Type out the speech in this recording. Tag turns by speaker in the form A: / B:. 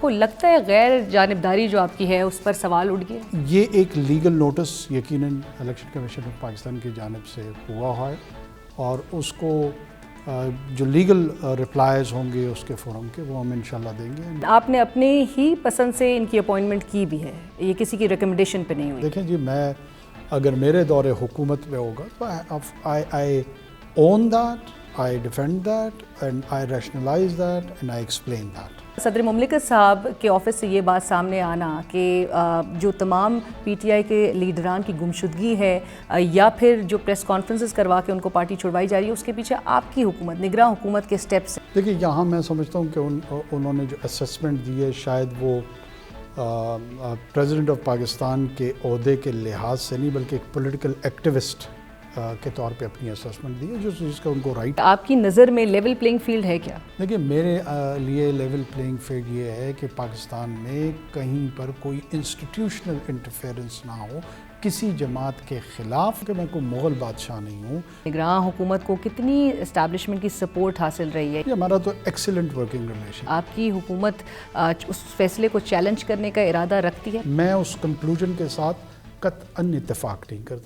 A: کو لگتا ہے غیر جانبداری جو آپ کی ہے اس پر سوال اٹھ گیا؟
B: یہ ایک لیگل نوٹس یقیناً الیکشن کمیشن آف پاکستان کی جانب سے ہوا ہے اور اس کو جو لیگل رپلائز ہوں گے اس کے فورم کے وہ ہم انشاءاللہ دیں گے۔
A: آپ نے اپنے ہی پسند سے ان کی اپوائنٹمنٹ کی بھی ہے، یہ کسی کی ریکمنڈیشن پہ نہیں ہوئی؟
B: دیکھیں جی، میں اگر میرے دور حکومت میں ہوگا تو I own that, I defend that and I rationalize that and I explain that۔
A: صدر مملکت صاحب کے آفس سے یہ بات سامنے آنا کہ جو تمام پی ٹی آئی کے لیڈران کی گمشدگی ہے یا پھر جو پریس کانفرنسز کروا کے ان کو پارٹی چھڑوائی جا رہی ہے، اس کے پیچھے آپ کی حکومت، نگراں حکومت کے سٹیپس ہیں۔
B: دیکھیں یہاں میں سمجھتا ہوں کہ انہوں نے جو اسسمنٹ دی ہے شاید وہ پریزیڈنٹ آف پاکستان کے عہدے کے لحاظ سے نہیں بلکہ ایک پولیٹیکل ایکٹیوسٹ کے طور پہ اپنی اسسمنٹ دی ہے جس کا ان کو رائٹ۔
A: آپ کی نظر میں لیول پلینگ فیلڈ ہے کیا؟
B: دیکھیں میرے لیے لیول پلینگ فیلڈ یہ ہے کہ پاکستان میں کہیں پر کوئی انسٹیٹیوشنل انٹرفیئرنس نہ ہو کسی جماعت کے خلاف، کہ میں کوئی مغل بادشاہ نہیں ہوں۔
A: نگراں حکومت کو کتنی اسٹیبلشمنٹ کی سپورٹ حاصل رہی ہے؟
B: یہ ہمارا تو ایکسیلنٹ ورکنگ ریلیشن۔
A: آپ کی حکومت اس فیصلے کو چیلنج کرنے کا ارادہ رکھتی ہے؟
B: میں اس کنکلوژن کے ساتھ قطعاً اتفاق نہیں کرتا۔